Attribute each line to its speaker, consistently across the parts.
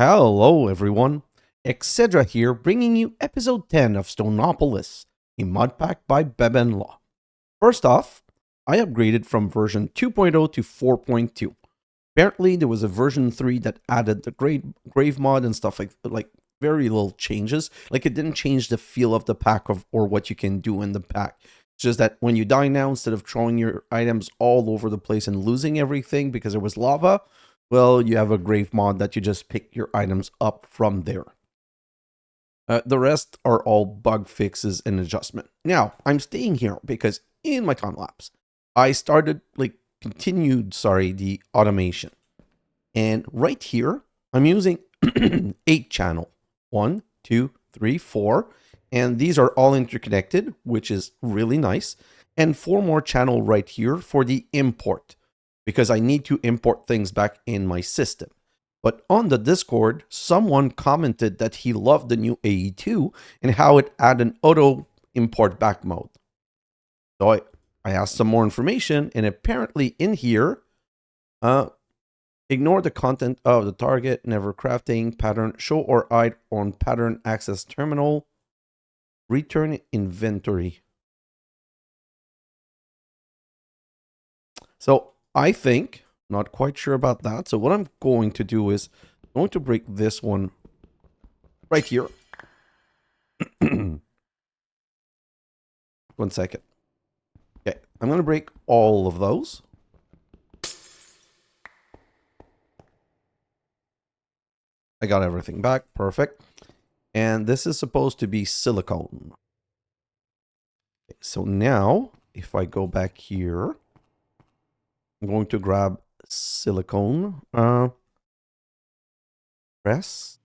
Speaker 1: Hello everyone, xHedra here bringing you episode 10 of Stoneopolis, a Modpack by BenBenLaw. First off, I upgraded from version 2.0 to 4.2. Apparently there was a version 3 that added the grave mod and stuff like very little changes. Like it didn't change the feel of the pack or what you can do in the pack. It's just that when you die now, instead of throwing your items all over the place and losing everything because there was lava, well, you have a grave mod that you just pick your items up from there. The rest are all bug fixes and adjustment. Now, I'm staying here because in my Timelapse, I continued the automation. And right here, I'm using 8 channel. 1, 2, 3, 4. And these are all interconnected, which is really nice. And 4 more channel right here for the import, because I need to import things back in my system. But on the Discord, someone commented that he loved the new AE2 and how it had an auto import back mode. So I asked some more information, and apparently in here, ignore the content of the target, never crafting, pattern, show or hide on pattern access terminal, return inventory. So I think, not quite sure about that. So what I'm going to do is I'm going to break this one right here. 1 second. Okay, I'm going to break all of those. I got everything back. Perfect. And this is supposed to be silicone. Okay, so now, if I go back here, I'm going to grab silicone. Press.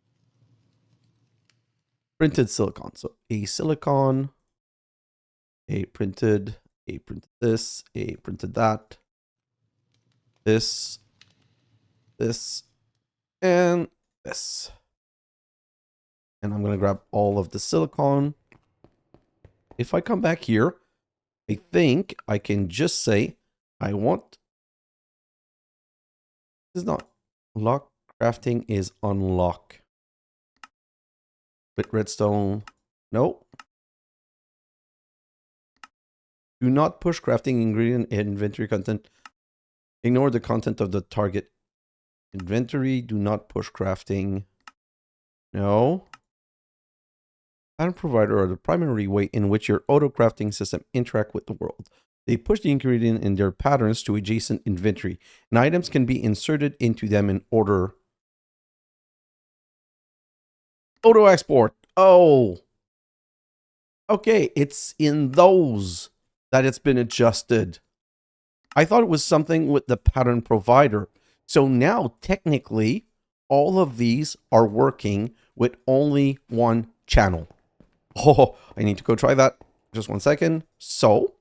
Speaker 1: Printed silicone. So a silicone, a printed this, a printed that, this, and this. And I'm going to grab all of the silicone. If I come back here, I think I can just say I want... This is not lock. Crafting is unlock. With redstone. No. Do not push crafting ingredient inventory content. Ignore the content of the target inventory. Do not push crafting. No. Pattern provider are the primary way in which your auto crafting system interact with the world. They push the ingredient in their patterns to adjacent inventory, and items can be inserted into them in order. Auto export. Oh. Okay, it's in those that it's been adjusted. I thought it was something with the pattern provider. So now, technically, all of these are working with only one channel. Oh, I need to go try that. Just 1 second. So,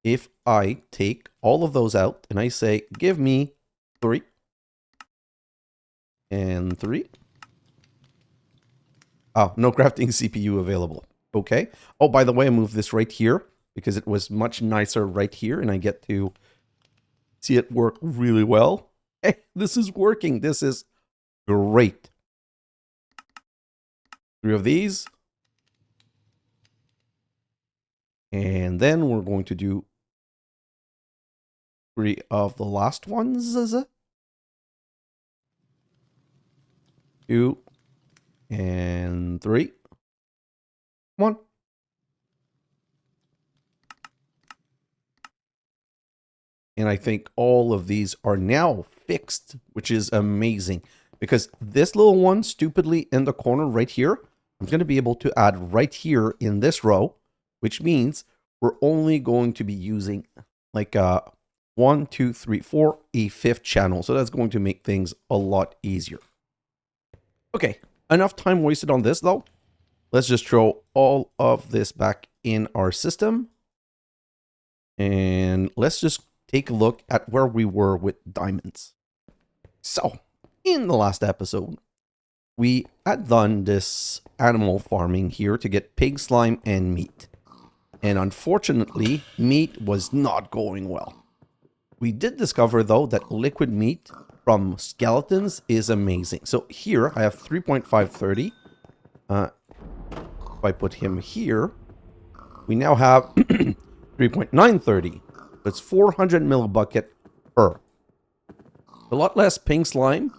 Speaker 1: if I take all of those out and I say, give me 3 and 3. Oh, no crafting CPU available. Okay. Oh, by the way, I moved this right here because it was much nicer right here and I get to see it work really well. Hey, this is working. This is great. 3 of these. And then we're going to do 3 of the last ones. 2 and 3. 1. And I think all of these are now fixed, which is amazing. Because this little one stupidly in the corner right here, I'm going to be able to add right here in this row, which means we're only going to be using like 1, 2, 3, 4, a 5th channel. So that's going to make things a lot easier. Okay, enough time wasted on this though. Let's just throw all of this back in our system. And let's just take a look at where we were with diamonds. So, in the last episode, we had done this animal farming here to get pig slime and meat. And unfortunately, meat was not going well. We did discover, though, that liquid meat from Skelletons is amazing. So here I have 3.530. If I put him here, we now have 3.930. It's 400 millibucket per. A lot less pink slime,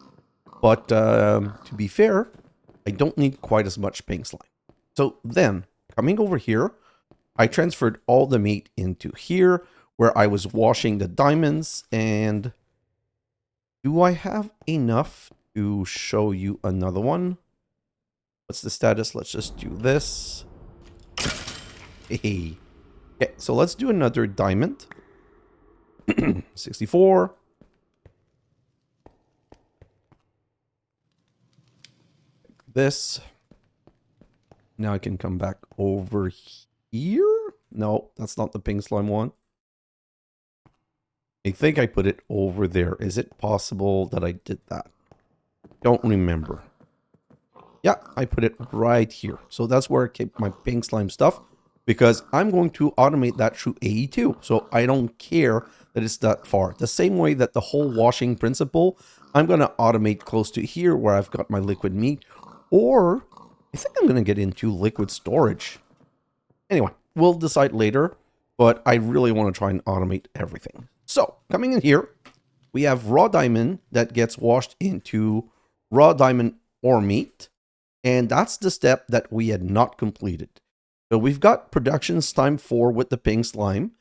Speaker 1: but to be fair, I don't need quite as much pink slime. So then, coming over here, I transferred all the meat into here, where I was washing the diamonds, and do I have enough to show you another one? What's the status? Let's just do this. Hey. Okay, so let's do another diamond. 64. This. Now I can come back over here. No, that's not the pink slime one. I think I put it over there. Is it possible that I did that? Don't remember. Yeah, I put it right here. So that's where I keep my pink slime stuff, because I'm going to automate that through AE2. So I don't care that it's that far. The same way that the whole washing principle, I'm going to automate close to here where I've got my liquid meat. Or I think I'm going to get into liquid storage. Anyway, we'll decide later, but I really want to try and automate everything. So coming in here, we have raw diamond that gets washed into raw diamond ore meat. And that's the step that we had not completed. So we've got productions time 4 with the pink slime.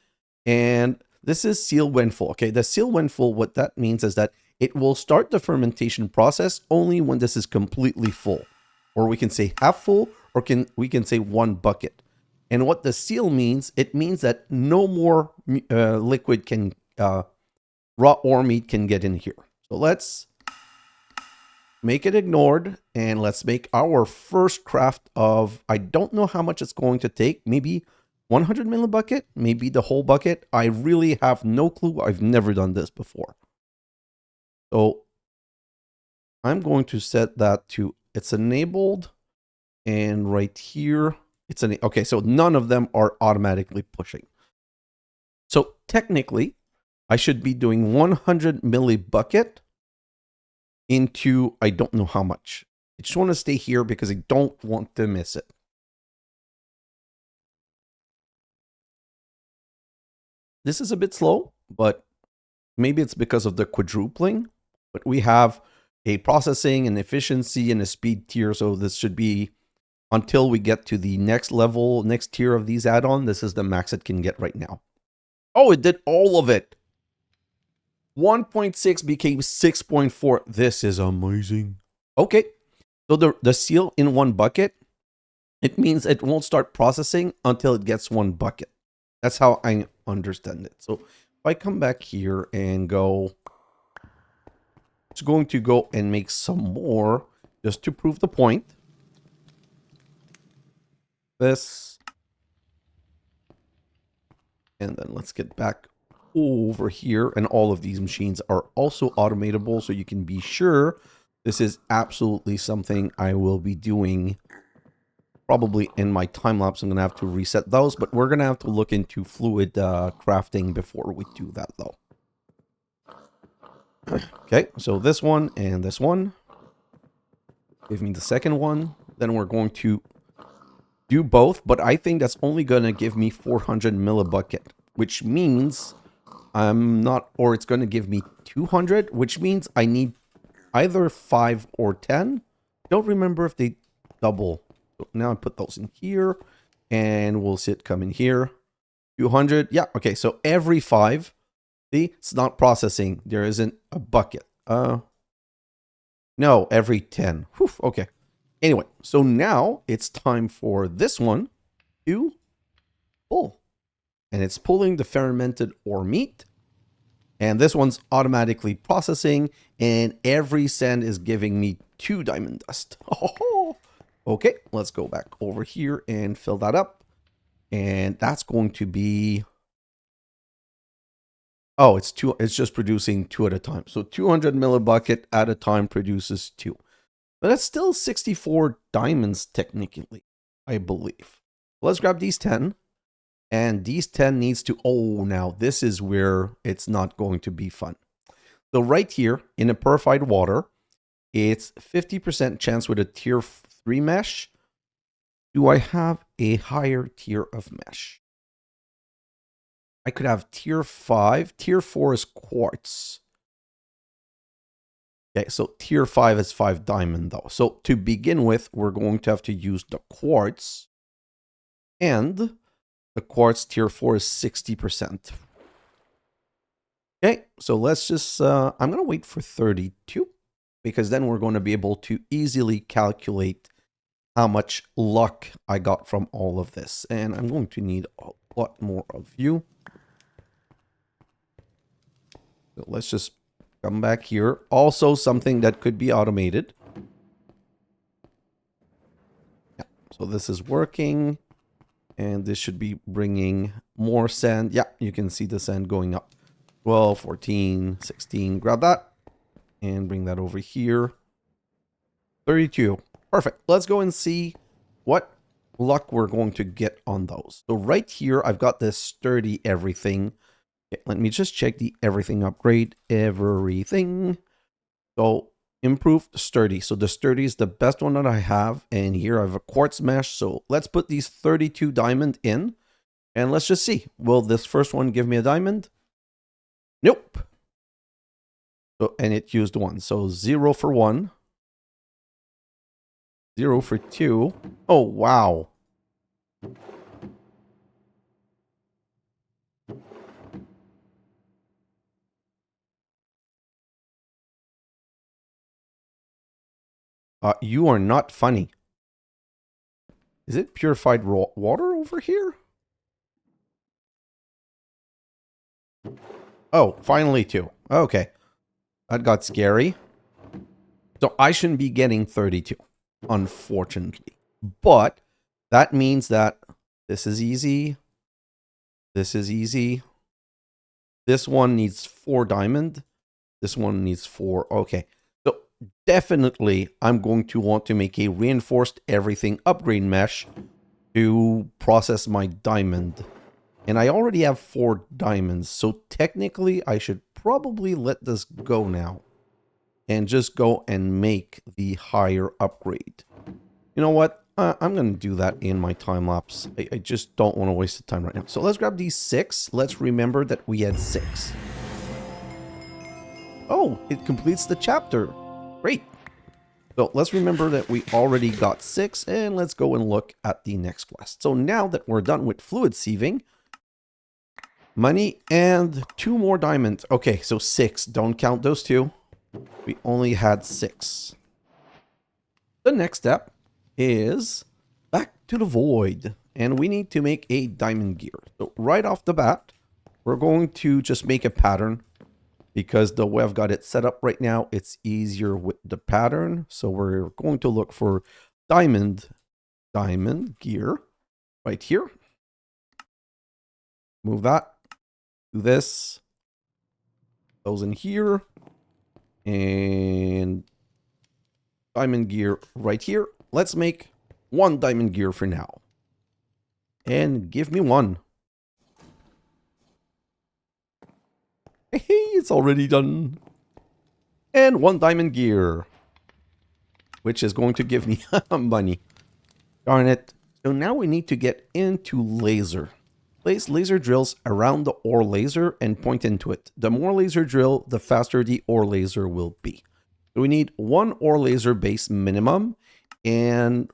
Speaker 1: And this is seal when full. Okay, the seal when full, what that means is that it will start the fermentation process only when this is completely full. Or we can say half full, or we can say 1 bucket. And what the seal means, it means that no more liquid can, raw ore meat can get in here. So let's make it ignored, and let's make our first craft of, I don't know how much it's going to take, maybe 100 millibucket, maybe the whole bucket. I really have no clue. I've never done this before. So I'm going to set that to, it's enabled, and right here, it's an, okay, so none of them are automatically pushing. So technically, I should be doing 100 millibucket into, I don't know how much. I just want to stay here because I don't want to miss it. This is a bit slow, but maybe it's because of the quadrupling. But we have a processing, an efficiency, and a speed tier. So this should be, until we get to the next level, next tier of these add-on, this is the max it can get right now. Oh, it did all of it. 1.6 became 6.4. This is amazing. Okay, so the seal in 1 bucket, it means it won't start processing until it gets 1 bucket. That's how I understand it. So if I come back here and go, it's going to go and make some more just to prove the point. This. And then let's get back over here, and all of these machines are also automatable, so you can be sure this is absolutely something I will be doing probably in my time lapse. I'm gonna have to reset those, but we're gonna have to look into fluid crafting before we do that though. Okay, so this one and this one, give me the second one, then we're going to do both, but I think that's only gonna give me 400 millibucket, which means I'm not, or it's going to give me 200, which means I need either 5 or 10. Don't remember if they double. So now I put those in here, and we'll see it come in here. 200. Yeah, okay, so every 5. See, it's not processing. There isn't a bucket. No, every 10. Whew, okay. Anyway, so now it's time for this one to pull. And it's pulling the fermented ore meat. And this one's automatically processing. And every sand is giving me 2 diamond dust. Oh, okay, let's go back over here and fill that up. And that's going to be... Oh, it's just producing 2 at a time. So 200 millibucket at a time produces 2. But that's still 64 diamonds technically, I believe. Let's grab these 10. And these 10 needs to... Oh, now this is where it's not going to be fun. So right here in the purified water, it's 50% chance with a tier 3 mesh. Do I have a higher tier of mesh? I could have tier 5. Tier 4 is quartz. Okay, so tier 5 is 5 diamond though. So to begin with, we're going to have to use the quartz. And the quartz tier 4 is 60%. Okay, so let's just, I'm going to wait for 32. Because then we're going to be able to easily calculate how much luck I got from all of this. And I'm going to need a lot more of you. So let's just come back here. Also something that could be automated. Yeah, so this is working. And this should be bringing more sand. Yeah, you can see the sand going up. 12, 14, 16. Grab that. And bring that over here. 32. Perfect. Let's go and see what luck we're going to get on those. So right here, I've got this sturdy everything. Okay, let me just check the everything upgrade. Everything. So improved sturdy. So the sturdy is the best one that I have. And here I have a quartz mesh. So let's put these 32 diamond in. And let's just see. Will this first one give me a diamond? Nope. So, and it used 1. So 0 for 1. 0 for 2. Oh, wow. You are not funny. Is it purified raw water over here? Oh, finally 2. Okay. That got scary. So I shouldn't be getting 32, unfortunately. But that means that this is easy. This is easy. This one needs 4 diamond. This one needs 4. Okay. So definitely I'm going to want to make a reinforced everything upgrade mesh to process my diamond. And I already have 4 diamonds. So technically I should probably let this go now. And just go and make the higher upgrade. You know what? I'm going to do that in my time lapse. I just don't want to waste the time right now. So let's grab these 6. Let's remember that we had 6. Oh, it completes the chapter. Great. So let's remember that we already got 6. And let's go and look at the next quest. So now that we're done with fluid sieving, money and 2 more diamonds. Okay, so 6. Don't count those 2. We only had 6. The next step is back to the void. And we need to make a diamond gear. So right off the bat, we're going to just make a pattern. Because the way I've got it set up right now, it's easier with the pattern. So we're going to look for diamond gear right here. Move that. Do this. Those in here. And diamond gear right here. Let's make 1 diamond gear for now. And give me 1. Hey, it's already done. And 1 diamond gear. Which is going to give me money. Darn it. So now we need to get into laser. Place laser drills around the ore laser and point into it. The more laser drill, the faster the ore laser will be. So we need 1 ore laser base minimum and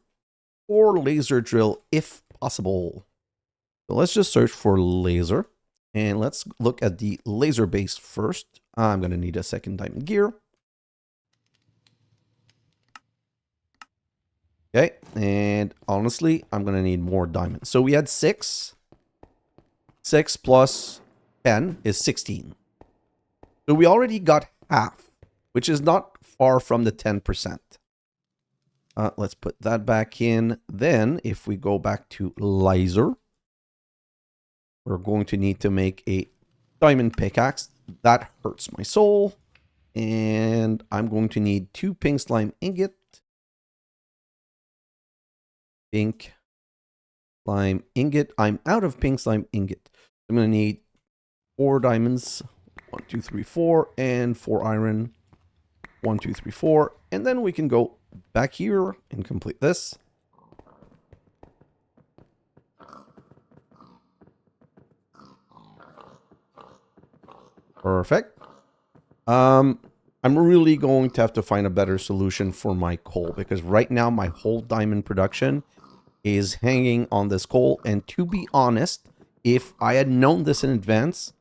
Speaker 1: 4 laser drill if possible. So let's just search for laser and let's look at the laser base first. I'm going to need a 2nd diamond gear. Okay, and honestly, I'm going to need more diamonds. So we had 6. 6 plus 10 is 16. So we already got half, which is not far from the 10%. Let's put that back in. Then if we go back to laser, we're going to need to make a diamond pickaxe. That hurts my soul. And I'm going to need 2 pink slime ingot. Pink slime ingot. I'm out of pink slime ingot. I'm going to need 4 diamonds. 1, 2, 3, 4, and 4 iron. 1, 2, 3, 4, and then we can go back here and complete this. Perfect. I'm really going to have to find a better solution for my coal, because right now my whole diamond production is hanging on this coal. And to be honest, if I had known this in advance,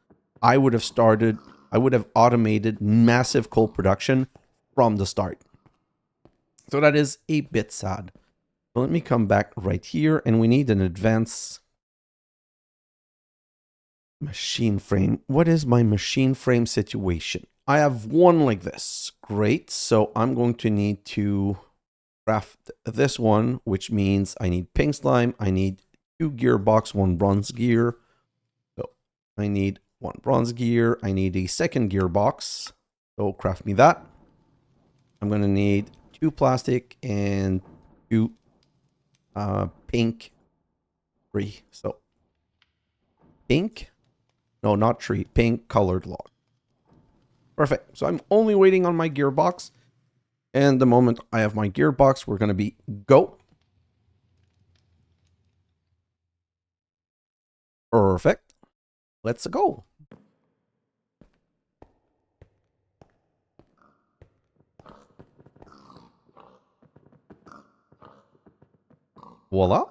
Speaker 1: I would have automated massive coal production from the start. So that is a bit sad. So let me come back right here, and we need an advanced machine frame. What is my machine frame situation? I have one like this. Great. So I'm going to need to craft this one, which means I need pink slime. I need 2 gearbox, 1 bronze gear. So I need 1 bronze gear. I need a second gearbox. So craft me that. I'm going to need 2 plastic and 2 pink tree. So pink. No, not tree. Pink colored log. Perfect. So I'm only waiting on my gearbox. And the moment I have my gearbox, we're going to be go. Perfect. Let's go. Voila.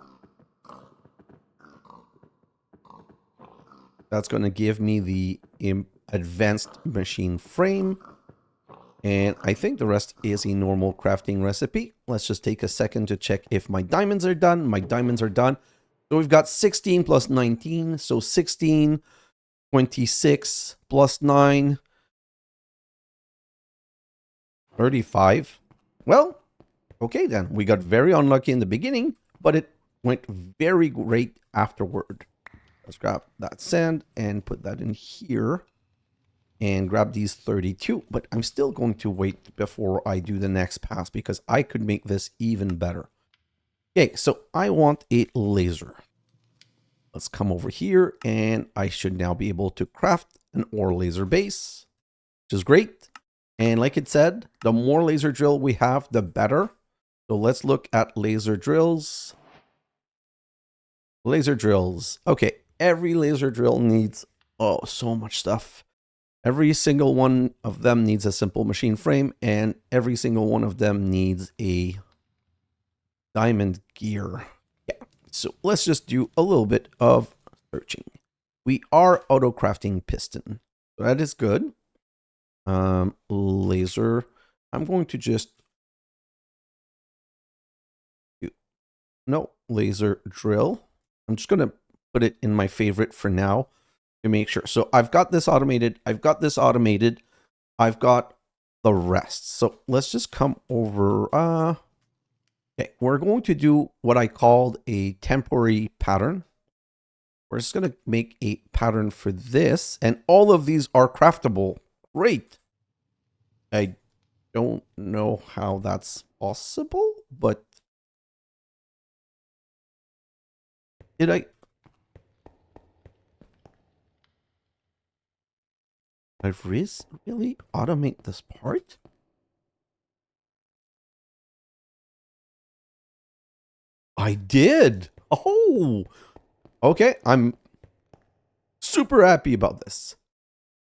Speaker 1: That's going to give me the advanced machine frame. And I think the rest is a normal crafting recipe. Let's just take a second to check if my diamonds are done. My diamonds are done. So we've got 16 plus 19. So 16, 26 plus 9, 35. Well, okay then. We got very unlucky in the beginning, but it went very great afterward. Let's grab that sand and put that in here. And grab these 32. But I'm still going to wait before I do the next pass, because I could make this even better. Okay, so I want a laser. Let's come over here, and I should now be able to craft an ore laser base, which is great. And like it said, the more laser drill we have, the better. So let's look at laser drills. Laser drills. Okay, every laser drill needs, oh, so much stuff. Every single one of them needs a simple machine frame, and every single one of them needs a diamond gear. Yeah, so let's just do a little bit of searching. We are auto crafting piston. So that is good. Laser. I'm going to just do, no, laser drill. I'm just going to put it in my favorite for now to make sure. So I've got this automated. I've got this automated. I've got the rest. So let's just come over. Okay, we're going to do what I called a temporary pattern. We're just going to make a pattern for this. And all of these are craftable. Great. I don't know how that's possible, but did I really automate this part? I did. Oh, okay. I'm super happy about this.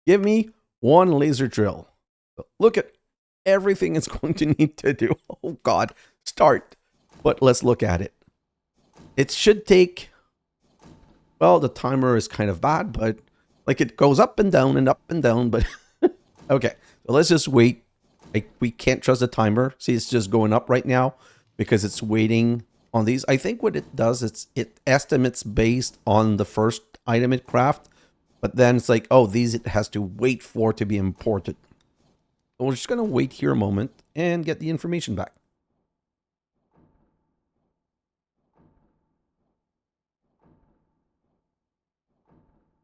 Speaker 1: Give me 1 laser drill. Look at everything it's going to need to do. Oh God, start. But let's look at it. It should take, well, the timer is kind of bad, but like it goes up and down, but okay. So let's just wait. We can't trust the timer. See, it's just going up right now because it's waiting on these. I think what it does is it estimates based on the first item it craft, but then it's like, oh, these it has to wait for to be imported. So we're just going to wait here a moment and get the information back.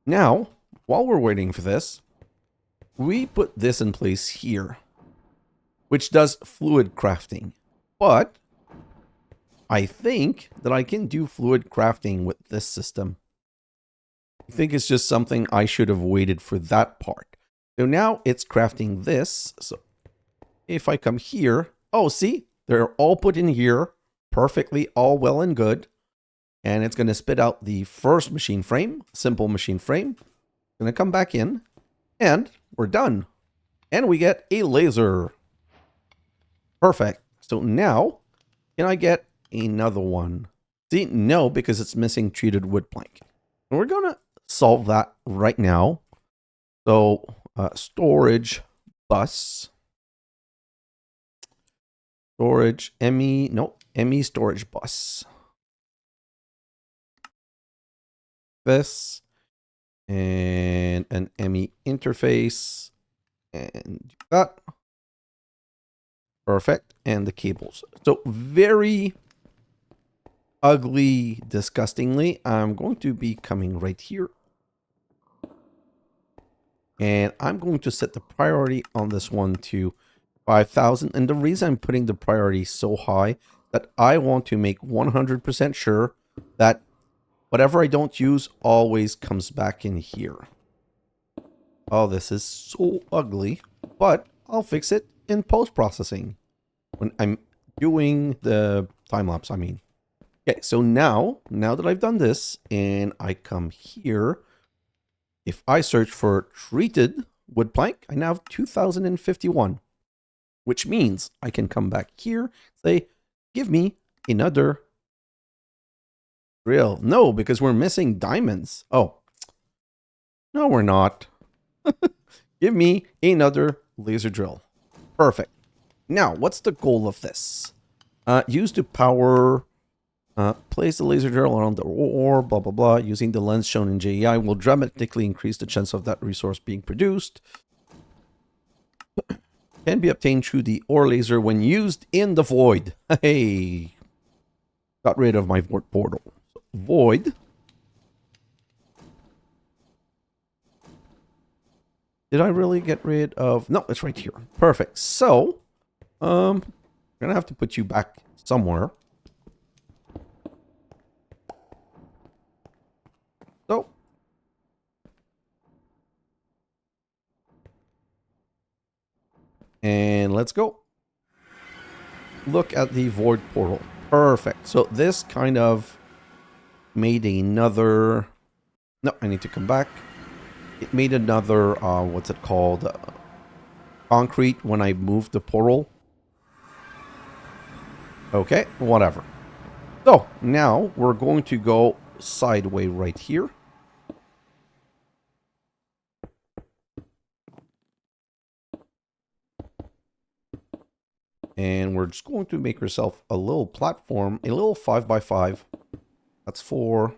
Speaker 1: Now, while we're waiting for this, we put this in place here, which does fluid crafting. But I think that I can do fluid crafting with this system. I think it's just something I should have waited for that part. So now it's crafting this. So if I come here, oh, see, they're all put in here perfectly, all well and good. And it's going to spit out the first machine frame, simple machine frame. Going to come back in, and we're done. And we get a laser. Perfect. So now, can I get another one? See, no, because it's missing treated wood plank. And we're going to solve that right now. So, storage bus. Storage, ME, no, ME storage bus. This. And an ME interface. And that. Perfect. And the cables. So, very ugly, disgustingly, I'm going to be coming right here. And I'm going to set the priority on this one to 5,000. And the reason I'm putting the priority so high, that I want to make 100% sure that whatever I don't use always comes back in here. Oh, this is so ugly, but I'll fix it in post-processing when I'm doing the time lapse, I mean. Okay, so now that I've done this and I come here, if I search for treated wood plank, I now have 2051, which means I can come back here, say, give me another drill. No, because we're missing diamonds. Oh, no, we're not. Give me another laser drill. Perfect. Now, what's the goal of this? Use to power... place the laser drill around the ore, blah, blah, blah. Using the lens shown in JEI will dramatically increase the chance of that resource being produced. Can be obtained through the ore laser when used in the void. Hey, got rid of my void portal. Void. Did I really get rid of... No, it's right here. Perfect. So, I'm going to have to put you back somewhere. So, and let's go. Look at the void portal. Perfect. So this kind of made another... No, I need to come back. It made another, what's it called? Concrete when I moved the portal. Okay, whatever. So, now we're going to go sideway right here. And we're just going to make ourselves a little platform, a little 5x5. That's 4,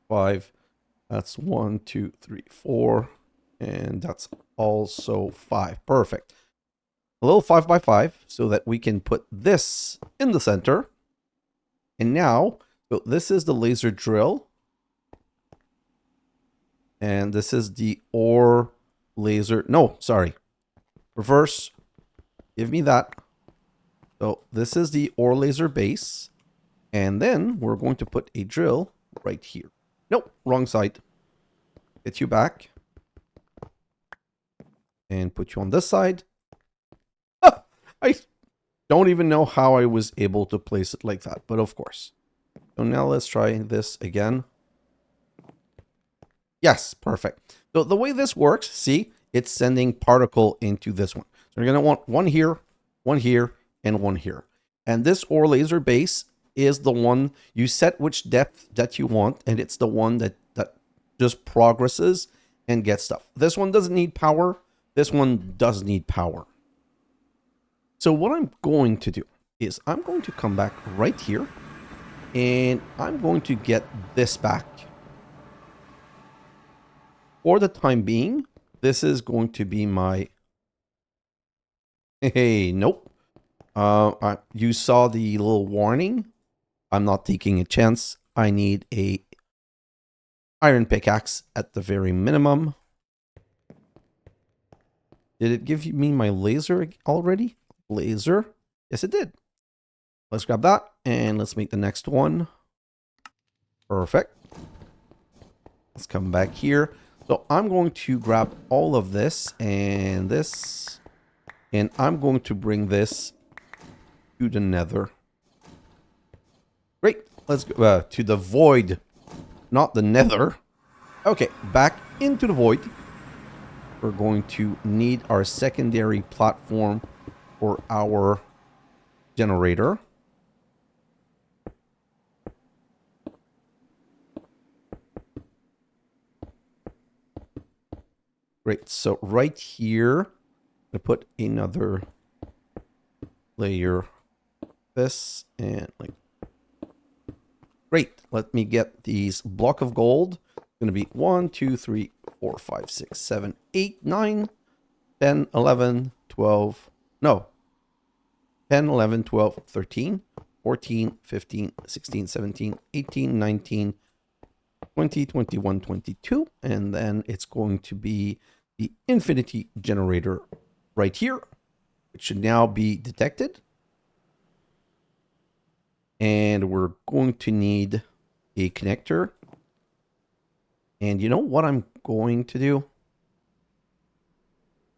Speaker 1: 5. That's 1, 2, 3, 4. And that's also 5. Perfect. A little 5x5 so that we can put this in the center. And now, so this is the laser drill. And this is the ore laser. No, sorry. Reverse. Give me that. So this is the ore laser base. And then we're going to put a drill right here. Nope, wrong side. Get you back. And put you on this side. Ah, I don't even know how I was able to place it like that, but of course. So now let's try this again. Yes, perfect. So the way this works, see, it's sending particle into this one. So you're going to want one here, and one here. And this ore laser base is the one you set which depth that you want, and it's the one that just progresses and gets stuff. This one doesn't need power. This one does need power. So what I'm going to do is I'm going to come back right here, and I'm going to get this back. For the time being, this is going to be my... Hey, nope. You saw the little warning. I'm not taking a chance. I need a iron pickaxe at the very minimum. Did it give me my laser already? Laser? Yes, it did. Let's grab that and let's make the next one. Perfect. Let's come back here. So I'm going to grab all of this, and I'm going to bring this to the nether. Great. Let's go to the void, not the nether. Okay, back into the void. We're going to need our secondary platform for our generator. Great. So right here, I put another layer. This and like. Great. Let me get these block of gold. It's going to be 1, 2, 3, 4, 5, 6, 7, 8, 9, 10, 11, 12. No. 10, 11, 12, 13, 14, 15, 16, 17, 18, 19, 20, 21, 22. And then it's going to be the infinity generator right here. It should now be detected. And we're going to need a connector. And you know what I'm going to do?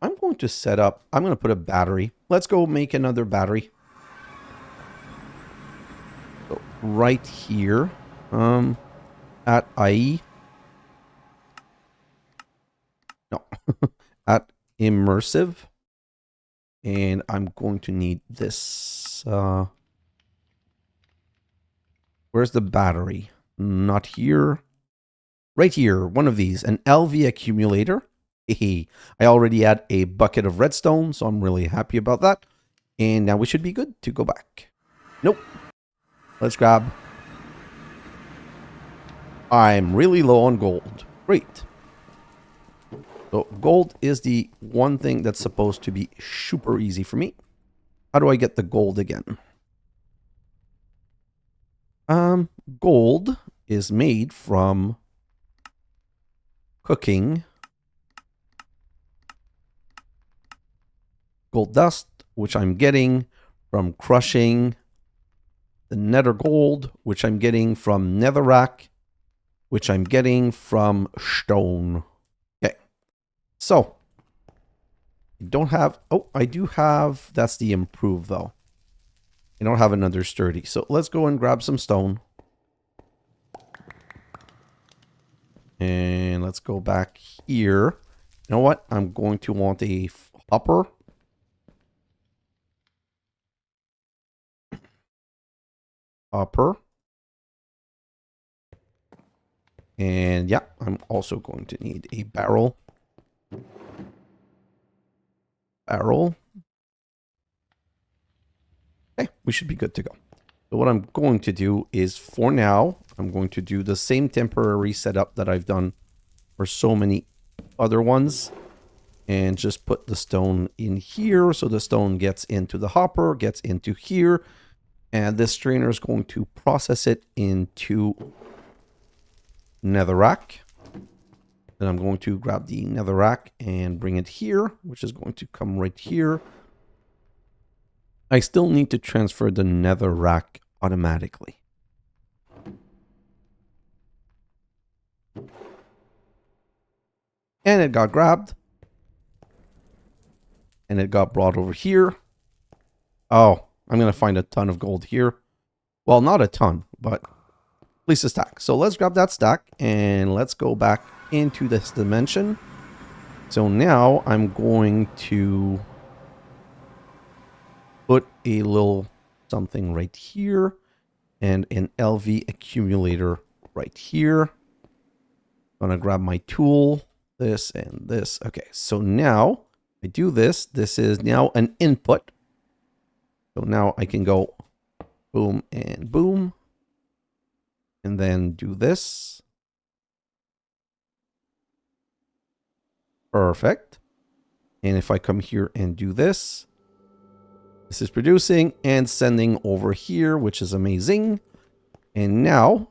Speaker 1: I'm going to set up, I'm going to put a battery. Let's go make another battery. So right here, at IE. No, at immersive. And I'm going to need this. Where's the battery? Not here. Right here, one of these, an LV accumulator. I already had a bucket of redstone, so I'm really happy about that. And now we should be good to go back. Nope. Let's grab. I'm really low on gold. Great. So gold is the one thing that's supposed to be super easy for me. How do I get the gold again? Gold is made from cooking gold dust, which I'm getting from crushing the nether gold, which I'm getting from netherrack, which I'm getting from stone. Okay. So, I don't have... Oh, I do have... That's the improved, though. I don't have another sturdy. So, let's go and grab some stone. And let's go back here. You know what? I'm going to want a hopper. Hopper. And yeah, I'm also going to need a barrel. Barrel. Okay, we should be good to go. So what I'm going to do is, for now, I'm going to do the same temporary setup that I've done for so many other ones. And just put the stone in here. So the stone gets into the hopper, gets into here. And this strainer is going to process it into netherrack. Then I'm going to grab the netherrack and bring it here, which is going to come right here. I still need to transfer the netherrack automatically. And it got grabbed. And it got brought over here. Oh, I'm going to find a ton of gold here. Well, not a ton, but at least a stack. So let's grab that stack and let's go back into this dimension. So now I'm going to put a little something right here and an LV accumulator right here. I'm going to grab my tool, this and this. Okay, so now I do this. This is now an input. So now I can go boom and boom. And then do this. Perfect. And if I come here and do this, this is producing and sending over here, which is amazing. And now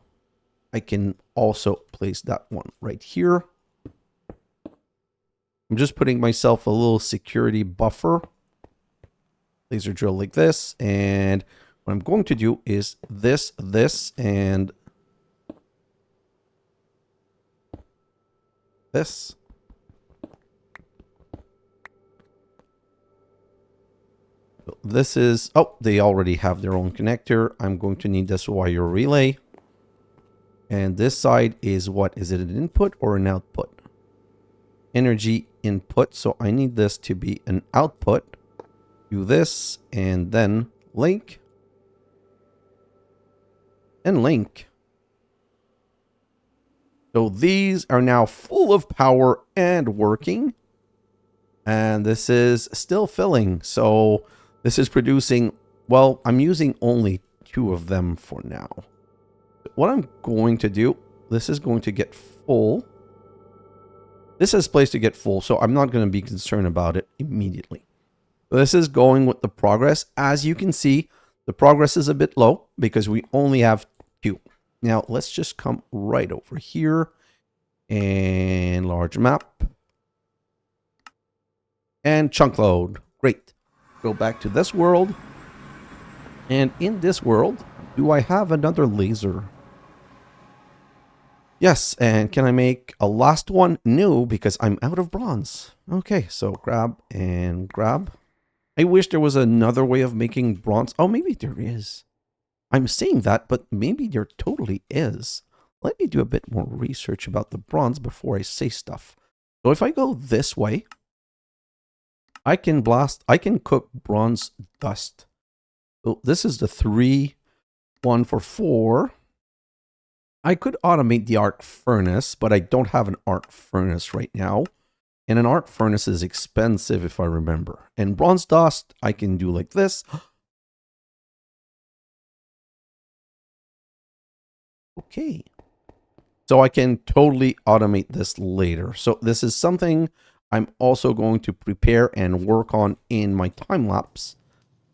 Speaker 1: I can also place that one right here. I'm just putting myself a little security buffer. Laser drill like this. And what I'm going to do is this, and this. So this is, oh, they already have their own connector. I'm going to need this wire relay. And this side is what? Is it an input or an output? Energy input. So I need this to be an output. Do this and then link. And link. So these are now full of power and working. And this is still filling. So this is producing, well, I'm using only 2 of them for now. What I'm going to do, this is going to get full. This is placed to get full, so I'm not going to be concerned about it immediately. This is going with the progress. As you can see, the progress is a bit low because we only have 2. Now, let's just come right over here and large map and chunk load. Great. Go back to this world. And in this world, do I have another laser? Yes, and can I make a last one? No, because I'm out of bronze. Okay, so grab and grab. I wish there was another way of making bronze. Oh, maybe there is. I'm saying that, but maybe there totally is. Let me do a bit more research about the bronze before I say stuff. So if I go this way, I can cook bronze dust. So this is the 3, 1 for 4. I could automate the arc furnace, but I don't have an arc furnace right now. And an arc furnace is expensive if I remember. And bronze dust, I can do like this. Okay. So I can totally automate this later. So this is something I'm also going to prepare and work on in my time lapse.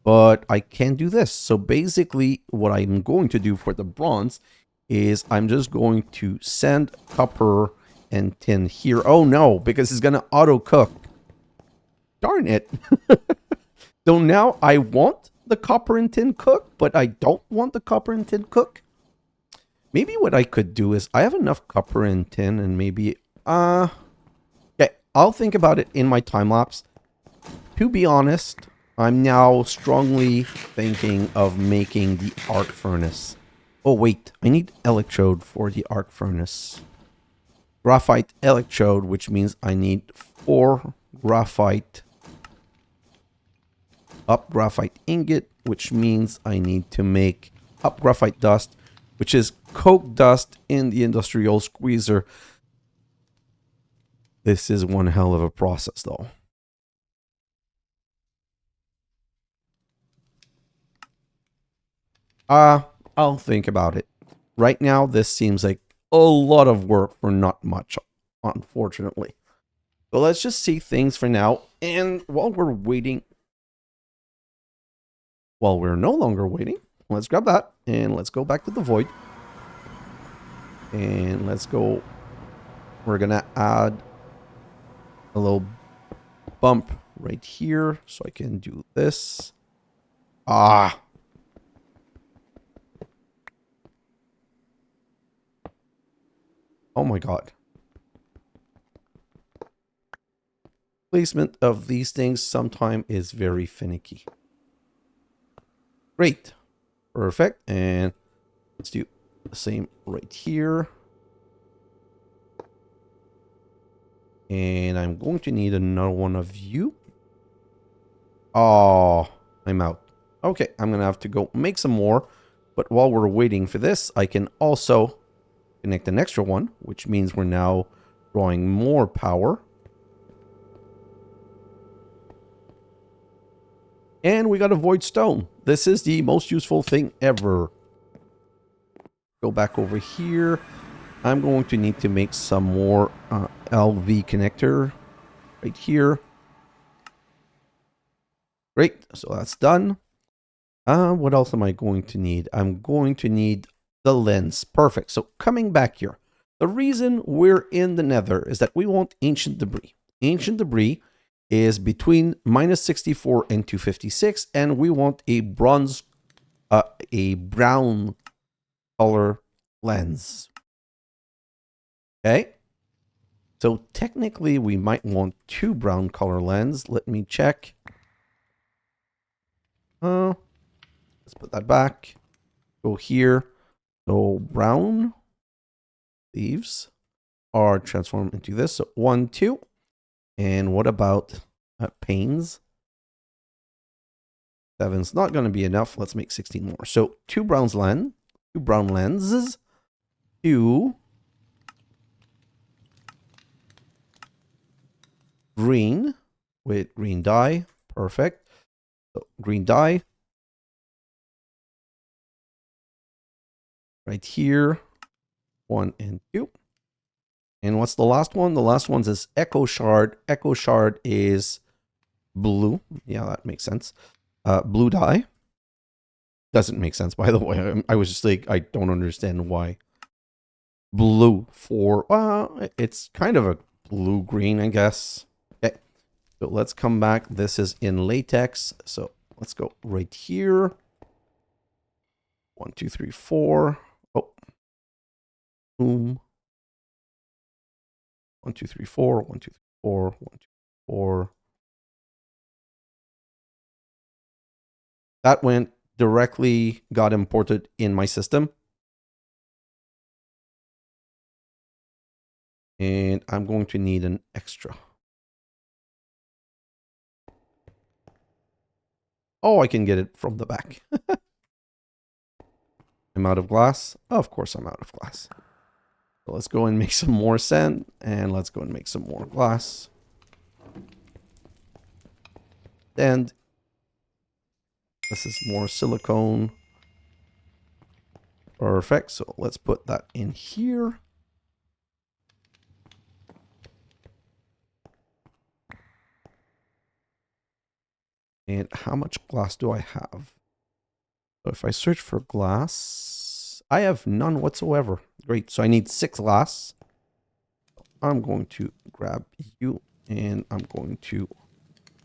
Speaker 1: But I can do this. So basically what I'm going to do for the bronze is I'm just going to send copper and tin here. Oh no, because it's going to auto cook. Darn it. So now I want the copper and tin cook, but I don't want the copper and tin cook. Maybe what I could do is I have enough copper and tin and maybe, okay, I'll think about it in my time lapse. To be honest, I'm now strongly thinking of making the arc furnace. Oh wait, I need electrode for the arc furnace. Graphite electrode, which means I need 4 graphite. Up graphite ingot, which means I need to make up graphite dust, which is coke dust in the industrial squeezer. This is one hell of a process though. I'll think about it. Right now, this seems like a lot of work for not much, unfortunately. But let's just see things for now. And while we're waiting, while we're no longer waiting, let's grab that and let's go back to the void. And let's go. We're going to add a little bump right here so I can do this. Ah. Oh my god. Placement of these things sometimes is very finicky. Great. Perfect. And let's do the same right here. And I'm going to need another one of you. Oh, I'm out. Okay, I'm going to have to go make some more. But while we're waiting for this, I can also connect an extra one, which means we're now drawing more power. And we got a void stone. This is the most useful thing ever. Go back over here. I'm going to need to make some more LV connector right here. Great, so that's done. What else am I going to need? I'm going to need the lens. Perfect. So coming back here, the reason we're in the nether is that we want ancient debris. Ancient debris is between -64 and 256, and we want a bronze, a brown color lens. Okay. So technically we might want 2 brown color lens. Let me check. Let's put that back. Go here. So brown leaves are transformed into this. So 1, 2. And what about panes? 7's not going to be enough. Let's make 16 more. So 2 brown lenses, 2 green with green dye. Perfect. So green dye right here. 1 and 2. And what's the last one? The last one is Echo Shard. Echo Shard is blue. Yeah, that makes sense. Blue dye. Doesn't make sense, by the way. I was just like, I don't understand why. Blue for, it's kind of a blue-green, I guess. Okay, so let's come back. This is in latex. So let's go right here. 1, 2, 3, 4. Oh. Boom. 1, 2, 3, 4. 1, 2, 3, 4. 1, 2, 4. That went directly, got imported in my system. And I'm going to need an extra. Oh, I can get it from the back. I'm out of glass. Oh, of course I'm out of glass. So let's go and make some more sand. And let's go and make some more glass. And this is more silicone. Perfect. So let's put that in here. And how much glass do I have? So if I search for glass, I have none whatsoever. Great. So I need 6 glass. I'm going to grab you and I'm going to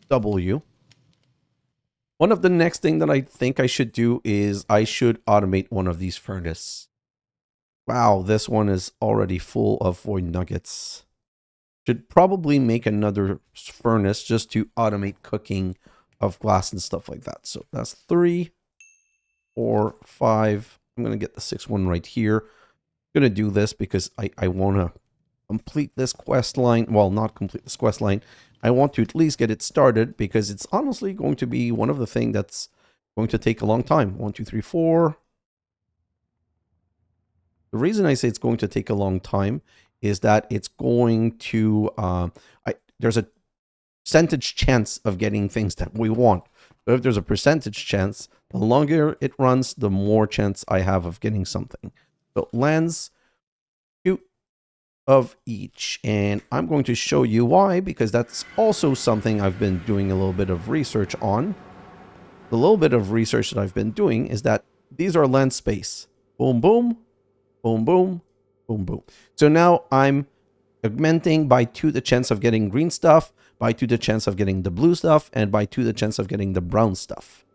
Speaker 1: double you. One of the next thing that I think I should do is I should automate one of these furnaces. Wow, this one is already full of void nuggets. Should probably make another furnace just to automate cooking of glass and stuff like that. So that's 3, 4, 5. I'm going to get the 6th one right here. I'm going to do this because I want to complete this quest line. Well, not complete this quest line. I want to at least get it started because it's honestly going to be one of the things that's going to take a long time. 1, 2, 3, 4. The reason I say it's going to take a long time is that it's going to, there's a percentage chance of getting things that we want. But if there's a percentage chance, the longer it runs, the more chance I have of getting something. So lens, 2 of each. And I'm going to show you why, because that's also something I've been doing a little bit of research on. The little bit of research that I've been doing is that these are lens space. Boom, boom, boom, boom, boom, boom. So now I'm augmenting by 2 the chance of getting green stuff, by 2 the chance of getting the blue stuff, and by 2 the chance of getting the brown stuff.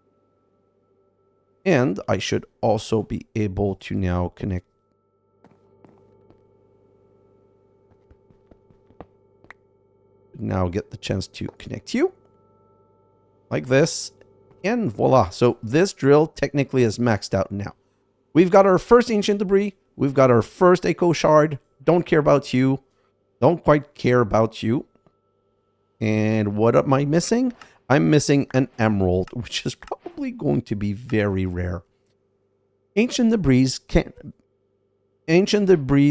Speaker 1: And I should also be able to now connect. Now get the chance to connect you. Like this. And voila. So this drill technically is maxed out now. We've got our first ancient debris. We've got our first echo shard. Don't care about you. Don't quite care about you. And what am I missing? I'm missing an emerald, which is probably going to be very rare. Ancient debris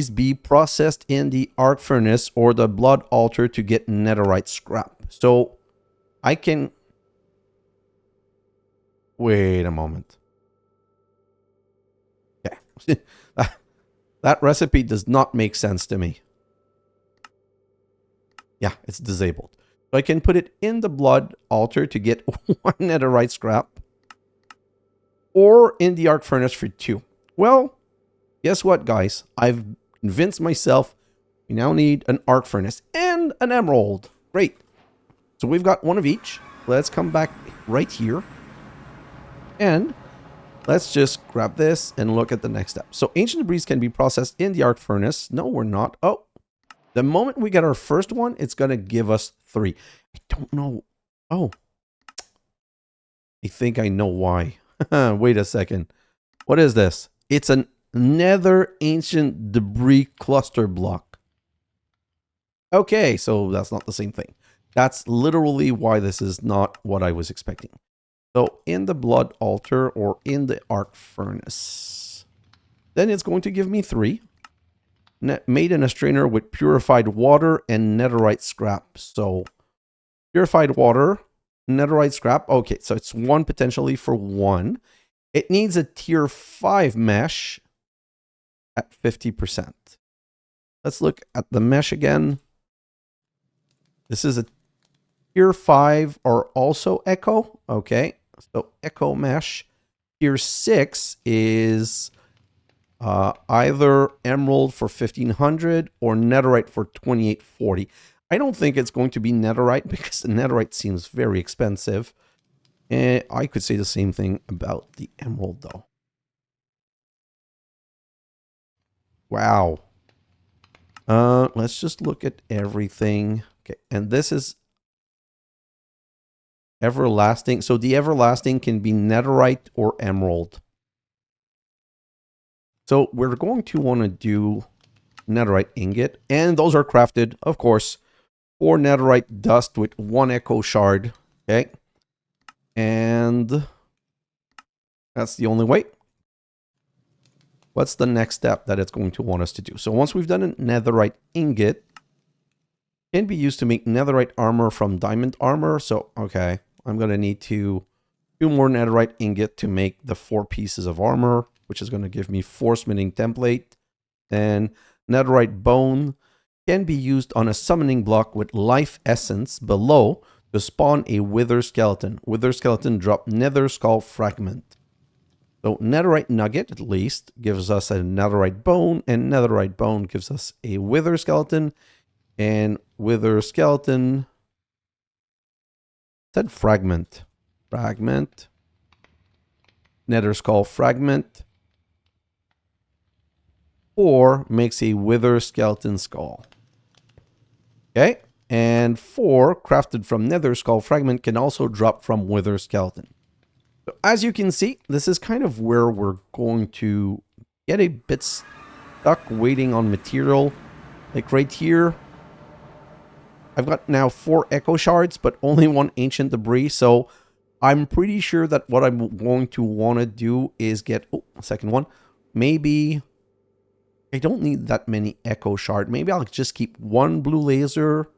Speaker 1: be processed in the arc furnace or the blood altar to get netherite scrap. So I can... Wait a moment. Okay. That recipe does not make sense to me. Yeah, it's disabled. So I can put it in the blood altar to get 1 netherite scrap. Or in the arc furnace for 2. Well, guess what, guys? I've convinced myself we now need an arc furnace and an emerald. Great. So we've got 1 of each. Let's come back right here. And let's just grab this and look at the next step. So ancient debris can be processed in the arc furnace. No, we're not. Oh, The moment we get our first one, it's going to give us 3. I don't know. Oh. I think I know why. Wait a second. What is this? It's an nether ancient debris cluster block. Okay, so that's not the same thing. That's literally why this is not what I was expecting. So in the blood altar or in the arc furnace, then it's going to give me 3. Made in a strainer with purified water and netherite scrap. So purified water, netherite scrap. Okay, so it's 1 potentially for 1. It needs a tier 5 mesh at 50%. Let's look at the mesh again. This is a tier 5 or also echo. Okay, so echo mesh. Tier 6 is either emerald for 1500 or netherite for 2840. I don't think it's going to be netherite because the netherite seems very expensive. And I could say the same thing about the emerald though. Wow. Let's just look at everything. Okay, and this is everlasting. So the everlasting can be netherite or emerald. So we're going to want to do netherite ingot, and those are crafted, of course, for netherite dust with 1 echo shard. Okay, and that's the only way. What's the next step that it's going to want us to do? So once we've done a netherite ingot, it can be used to make netherite armor from diamond armor. So, okay, I'm going to need to do more netherite ingot to make the 4 pieces of armor, which is going to give me 4 smithing template. And netherite bone can be used on a summoning block with life essence below to spawn a wither skeleton. Wither skeleton drop nether skull fragment. So netherite nugget, at least, gives us a netherite bone, and netherite bone gives us a wither skeleton, and wither skeleton said fragment. Fragment. Nether skull fragment. 4 makes a wither skeleton skull. Okay, and 4 crafted from nether skull fragment can also drop from wither skeleton. So as you can see, this is kind of where we're going to get a bit stuck waiting on material. Like right here, I've got now 4 echo shards, but only 1 ancient debris. So I'm pretty sure that what I'm going to want to do is get, a second one. Maybe I don't need that many echo shard. Maybe I'll just keep 1 blue laser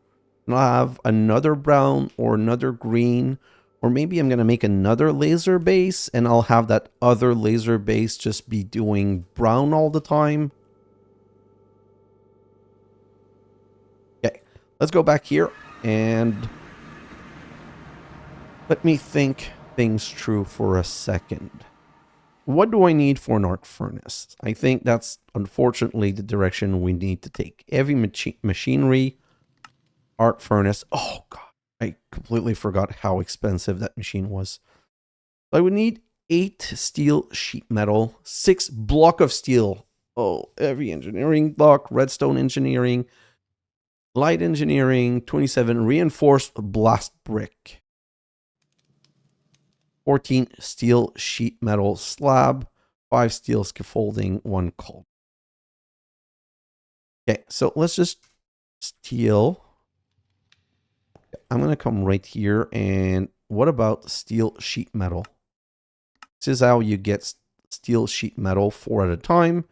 Speaker 1: and I'll have another brown or another green. Or maybe I'm going to make another laser base and I'll have that other laser base just be doing brown all the time. Okay, let's go back here and let me think things through for a second. What do I need for an arc furnace? I think that's unfortunately the direction we need to take. Heavy machinery, arc furnace. Oh, God. I completely forgot how expensive that machine was. I would need 8 steel sheet metal, 6 block of steel. Oh, heavy engineering block, redstone engineering, light engineering, 27 reinforced blast brick, 14 steel sheet metal slab, 5 steel scaffolding, 1 coal. Okay, so let's just steel. I'm going to come right here. And what about steel sheet metal? This is how you get steel sheet metal 4 at a time.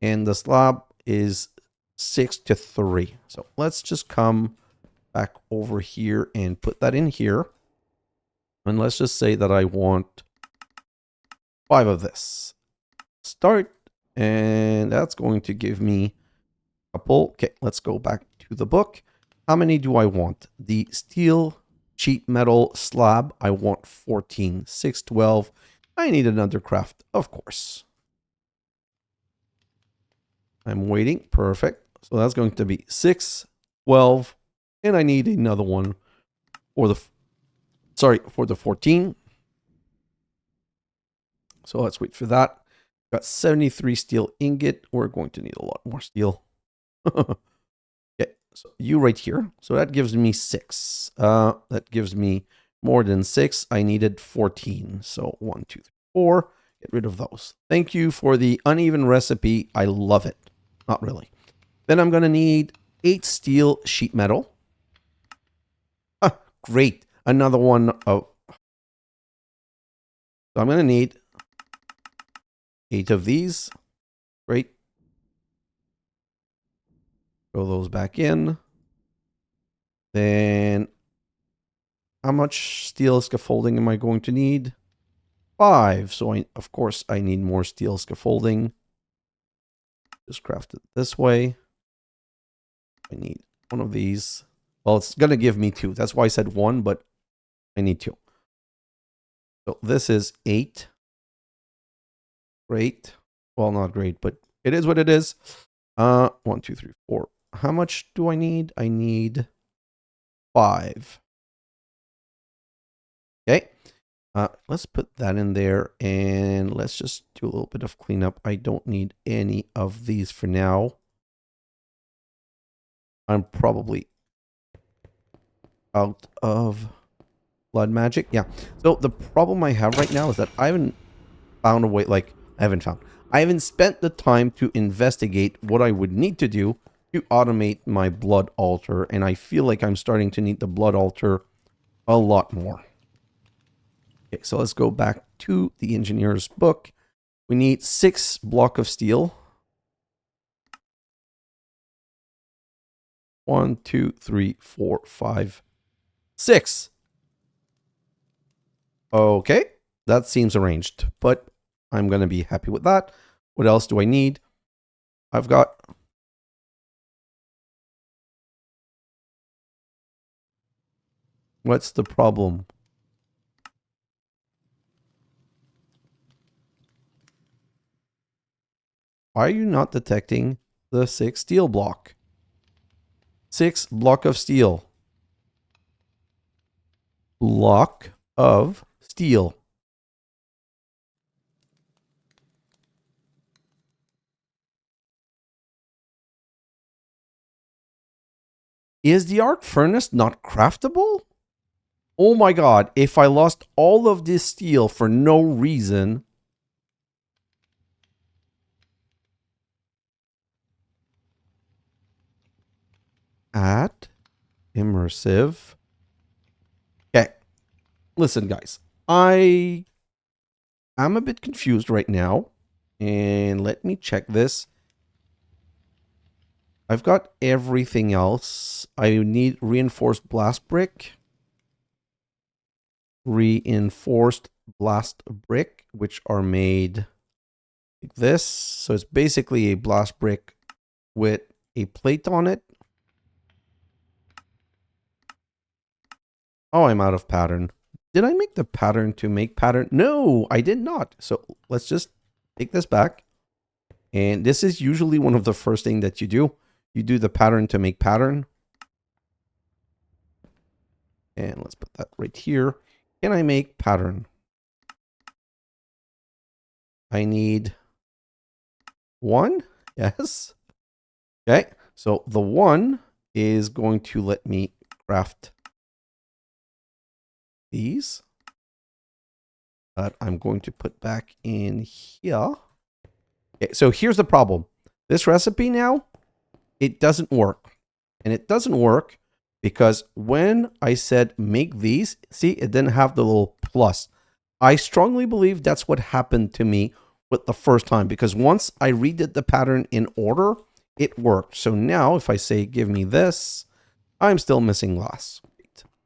Speaker 1: And the slab is 6 to 3. So let's just come back over here and put that in here. And let's just say that I want 5 of this. Start. And that's going to give me a couple. Okay, let's go back to the book. How many do I want? The steel sheet metal slab, I want 14. 6, 12. I need another craft, of course. I'm waiting. Perfect. So that's going to be 6, 12. And I need another one for the, for the 14. So let's wait for that. Got 73 steel ingot. We're going to need a lot more steel. Okay, So you right here. So that gives me 6. That gives me more than 6. I needed 14. So 1, 2, 3, 4. Get rid of those. Thank you for the uneven recipe. I love it. Not really. Then I'm going to need 8 steel sheet metal. Ah, great. Another one of... So I'm going to need 8 of these. Great. Throw those back in. Then how much steel scaffolding am I going to need? 5. So of course I need more steel scaffolding. Just craft it this way. I need one of these. Well, it's going to give me 2. That's why I said 1, but I need 2. So this is 8. Great. Well, not great, but it is what it is. 1, 2, 3, 4. How much do I need? I need 5. Okay. Let's put that in there and let's just do a little bit of cleanup. I don't need any of these for now. I'm probably out of blood magic. Yeah. So the problem I have right now is that I haven't found a way, I haven't spent the time to investigate what I would need to do to automate my blood altar. And I feel like I'm starting to need the blood altar a lot more. Okay, so let's go back to the engineer's book. We need 6 block of steel. 1, 2, 3, 4, 5, 6. Okay, that seems arranged, but I'm going to be happy with that. What else do I need? I've got... What's the problem? Why are you not detecting the 6 steel block? 6 block of steel. Block of steel. Is the arc furnace not craftable? Oh my god, if I lost all of this steel for no reason... Add immersive. Okay, listen guys, I'm a bit confused right now, and let me check this. I've got everything else. I need reinforced blast brick. Reinforced blast brick, which are made like this. So it's basically a blast brick with a plate on it. Oh, I'm out of pattern. Did I make the pattern to make pattern? No, I did not. So let's just take this back. And this is usually one of the first things that you do. You do the pattern to make pattern. And let's put that right here. Can I make pattern? I need 1. Yes. Okay. So the 1 is going to let me craft these that I'm going to put back in here. Okay, so here's the problem. This recipe now, it doesn't work. And it doesn't work because when I said make these, see, it didn't have the little plus. I strongly believe that's what happened to me with the first time, because once I redid the pattern in order, it worked. So now if I say give me this, I'm still missing glass.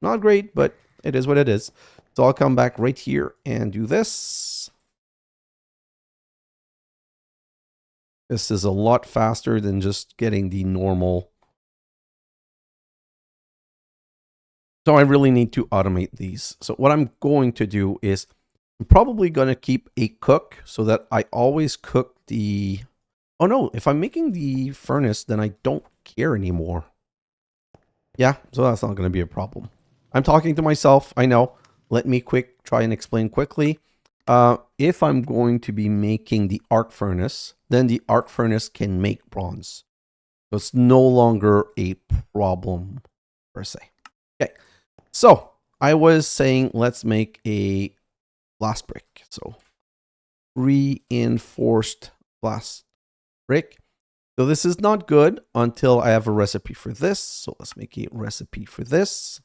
Speaker 1: Not great, but it is what it is. So I'll come back right here and do this. This is a lot faster than just getting the normal. So I really need to automate these. So what I'm going to do is I'm probably going to keep a cook so that I always cook the... Oh no, if I'm making the furnace, then I don't care anymore. Yeah, so that's not going to be a problem. I'm talking to myself, I know. Let me try and explain quickly. If I'm going to be making the arc furnace, then the arc furnace can make bronze. So it's no longer a problem per se. Okay, so I was saying let's make a glass brick. So reinforced glass brick. So this is not good until I have a recipe for this. So let's make a recipe for this.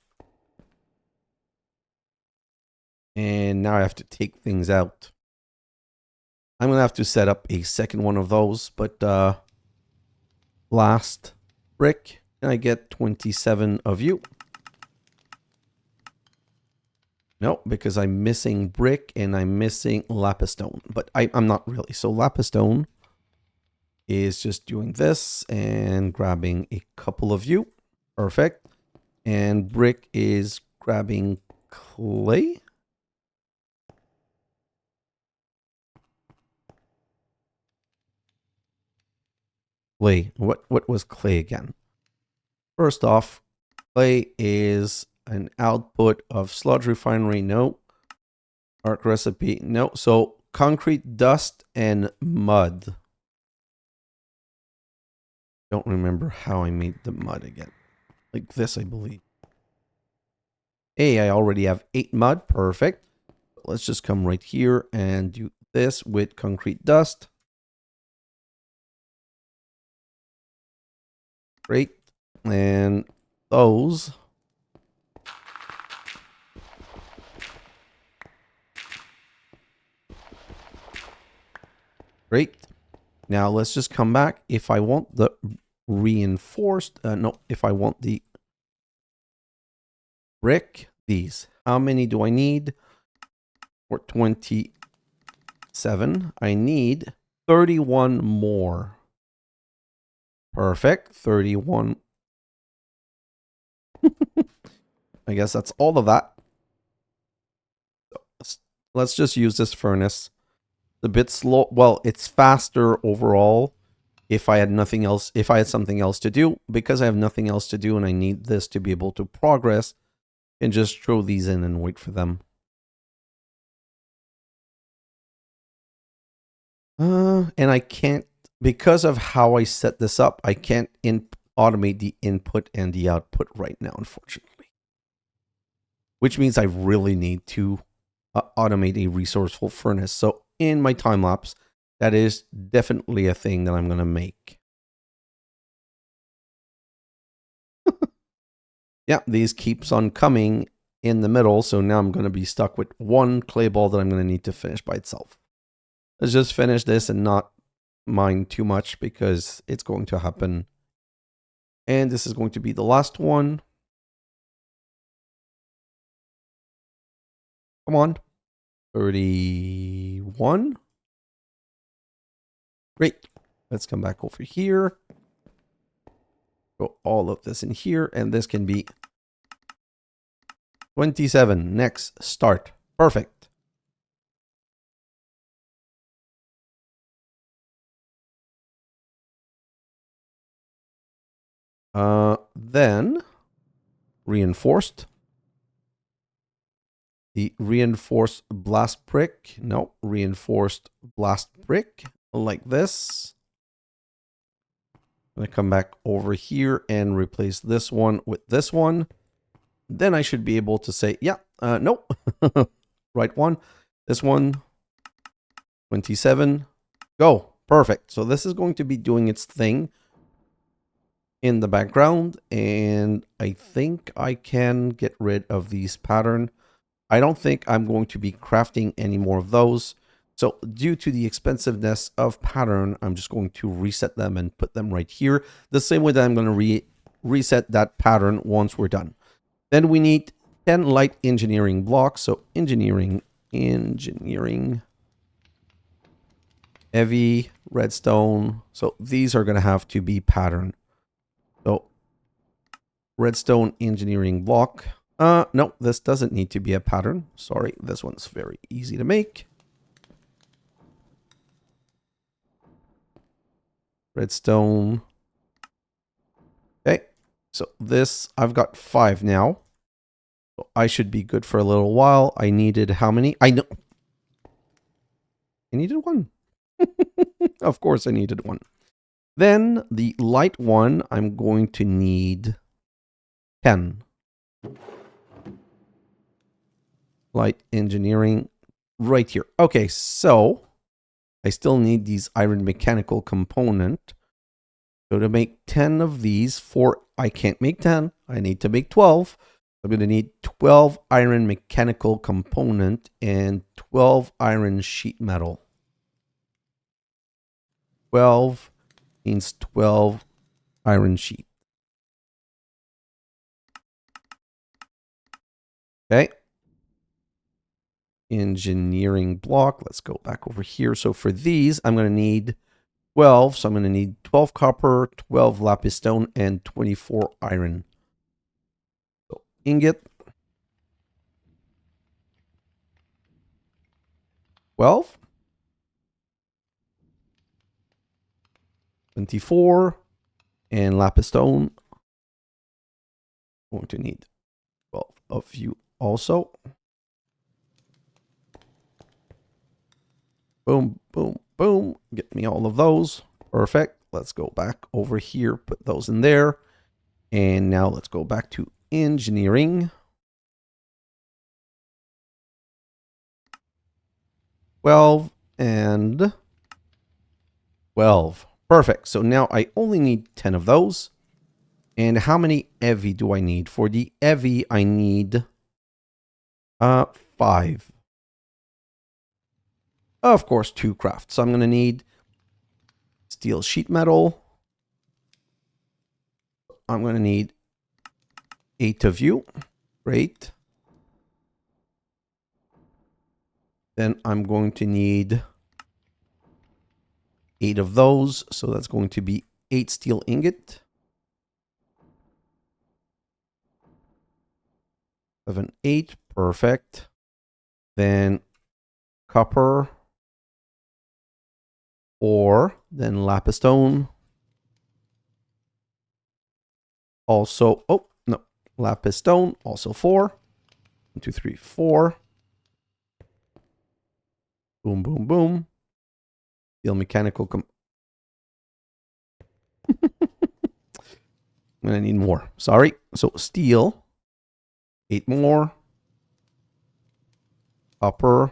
Speaker 1: And now I have to take things out. I'm going to have to set up a second one of those, but last brick, and I get 27 of you. No, because I'm missing brick and I'm missing lapis stone, but I'm not really. So lapis stone is just doing this and grabbing a couple of you. Perfect. And brick is grabbing clay. Clay. What was clay again? First off, clay is an output of sludge refinery. No. Arc recipe. No. So concrete, dust, and mud. Don't remember how I made the mud again. Like this, I believe. Hey, I already have 8 mud. Perfect. Let's just come right here and do this with concrete dust. Great. And those. Great. Now let's just come back. If I want the reinforced, no, if I want the brick, these, how many do I need? For 27, I need 31 more. Perfect, 31. I guess that's all of that. Let's just use this furnace. A bit slow. Well, it's faster overall if I had nothing else, if I had something else to do. Because I have nothing else to do and I need this to be able to progress, and just throw these in and wait for them. And I can't, because of how I set this up, I can't automate the input and the output right now, unfortunately. Which means I really need to automate a resourceful furnace. So in my time lapse, that is definitely a thing that I'm going to make. Yeah, these keeps on coming in the middle. So now I'm going to be stuck with one clay ball that I'm going to need to finish by itself. Let's just finish this and not mind too much because it's going to happen. And this is going to be the last one. Come on. 31. Great. Let's come back over here. Go all of this in here, and this can be 27. Next, start. Perfect. Then reinforced. The reinforced blast brick. No, reinforced blast brick like this. I'm going to come back over here and replace this one with this one. Then I should be able to say, yeah, nope. Right one. This one. 27. Go. Perfect. So this is going to be doing its thing in the background. And I think I can get rid of these pattern. I don't think I'm going to be crafting any more of those. So due to the expensiveness of pattern, I'm just going to reset them and put them right here. The same way that I'm going to reset that pattern once we're done. Then we need 10 light engineering blocks. So engineering, heavy, redstone. So these are going to have to be pattern. So redstone engineering block. No, this doesn't need to be a pattern. Sorry, this one's very easy to make. Redstone. Okay, so this, I've got 5 now. So I should be good for a little while. I needed how many? I know. I needed 1. Of course I needed 1. Then the light one, I'm going to need 10. Light engineering right here. Okay, so I still need these iron mechanical component. So to make 10 of these, I can't make 10. I need to make 12. I'm going to need 12 iron mechanical component and 12 iron sheet metal. 12 means 12 iron sheet. Okay. Engineering block. Let's go back over here. So for these, I'm going to need 12. So I'm going to need 12 copper, 12 lapis stone, and 24 iron. So ingot. 12. 24. And lapis stone. Going to need 12 of you also. Boom, boom, boom. Get me all of those. Perfect. Let's go back over here, put those in there. And now let's go back to engineering. 12 and 12. Perfect. So now I only need 10 of those. And how many EVI do I need? For the EVI, I need 5. Of course, 2 craft. So I'm going to need steel sheet metal. I'm going to need 8 of you. Great. Then I'm going to need 8 of those. So that's going to be 8 steel ingot. 7, 8. Perfect. Then copper. 4. Then lapis stone. Also, oh, no. Lapis stone. Also 4. 1, 2, 3, 4. Boom, boom, boom. Steel mechanical. I'm going to need more. Sorry. So steel. 8 more. Copper.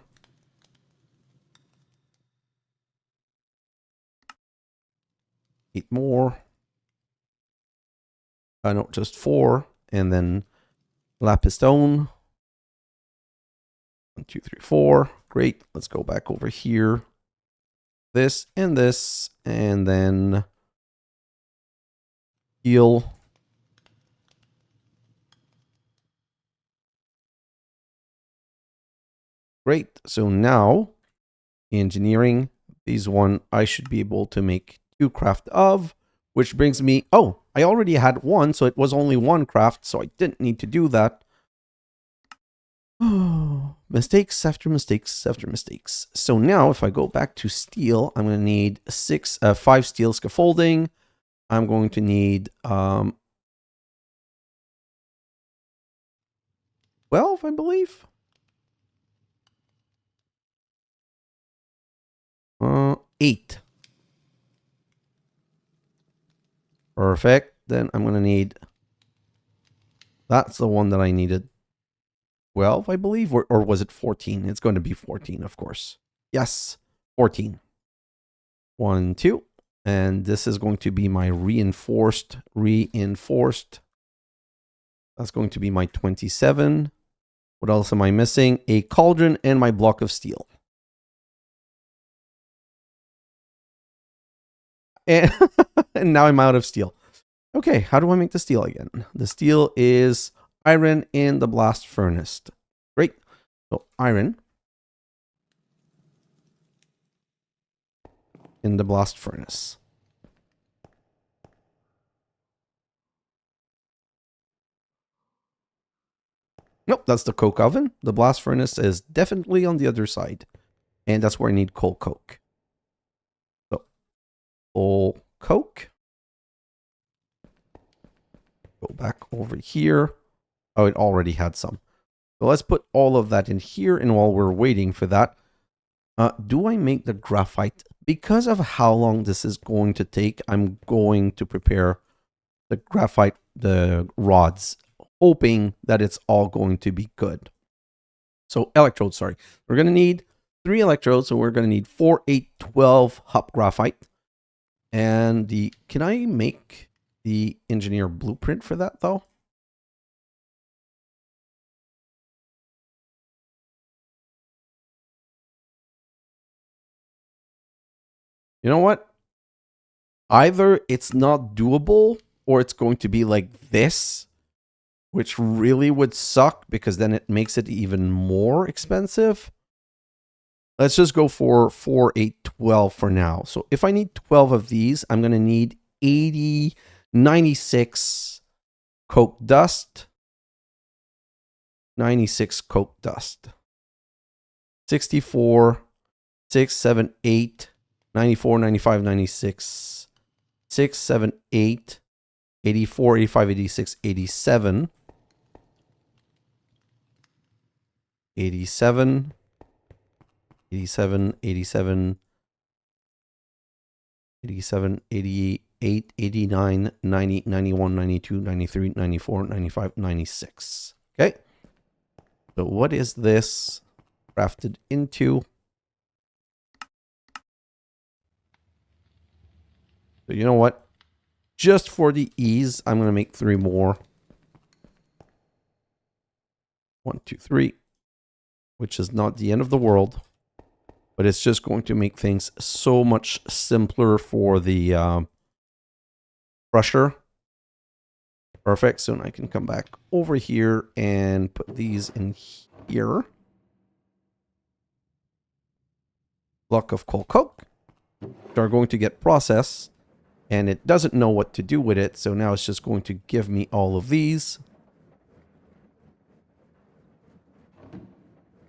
Speaker 1: 8 more. No, just 4. And then lapis stone. 1, 2, 3, 4. Great. Let's go back over here. This and this. And then steel. Great. So now engineering, these one I should be able to make 2 craft of, which brings me, oh, I already had 1, so it was only 1 craft, so I didn't need to do that. Oh, mistakes after mistakes after mistakes. So now if I go back to steel, I'm going to need 5 steel scaffolding. I'm going to need 12, I believe. 8. Perfect. Then I'm going to need, that's the one that I needed. 12, I believe, or was it 14? It's going to be 14, of course. Yes, 14. 1, 2. And this is going to be my reinforced. That's going to be my 27. What else am I missing? A cauldron and my block of steel. And, and now I'm out of steel. Okay, how do I make the steel again? The steel is iron in the blast furnace. Great. So iron in the blast furnace. Nope, that's the coke oven. The blast furnace is definitely on the other side. And that's where I need coal coke. So, coal coke. Go back over here. Oh, it already had some. So let's put all of that in here. And while we're waiting for that, Do I make the graphite? Because of how long this is going to take, I'm going to prepare the graphite, the rods, hoping that it's all going to be good. So electrodes, sorry. We're going to need 3 electrodes, so we're going to need 4, 8, 12 hop graphite. And can I make the engineer blueprint for that though? You know what? Either it's not doable or it's going to be like this, which really would suck because then it makes it even more expensive. Let's just go for 4, 8, 12 for now. So if I need 12 of these, I'm going to need 80, 96 coke dust, 96 coke dust, 64, 6, 7, 8, 94, 95, 96, 6, 7, 8, 84, 85, 86, 87, 87, 87, 87, 87, 88, 89, 90, 91, 92, 93, 94, 95, 96. Okay. So what is this crafted into? So you know what? Just for the ease, I'm going to make 3 more. 1, 2, 3. Which is not the end of the world. But it's just going to make things so much simpler for the crusher. Perfect. So now I can come back over here and put these in here. Block of coal coke. Which are going to get processed. And it doesn't know what to do with it. So now it's just going to give me all of these.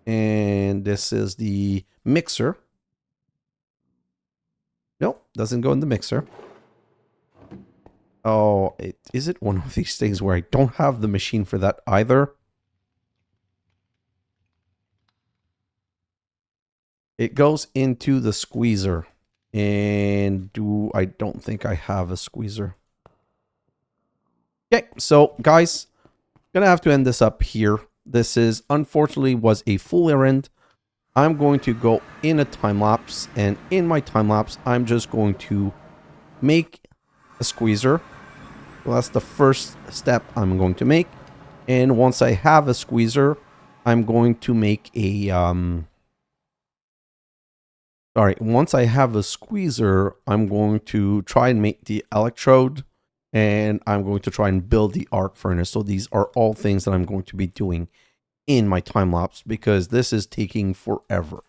Speaker 1: And this is the mixer. Nope, doesn't go in the mixer. Oh, is it one of these things where I don't have the machine for that either? It goes into the squeezer. And I don't think I have a squeezer. Okay, so guys, gonna have to end this up here. This unfortunately was a full errand. I'm going to go in a time lapse, and in my time lapse, I'm just going to make a squeezer. So that's the first step I'm going to make. And once I have a squeezer, I'm going to make a once I have a squeezer, I'm going to try and make the electrode, and I'm going to try and build the arc furnace. So these are all things that I'm going to be doing in my time lapse because this is taking forever.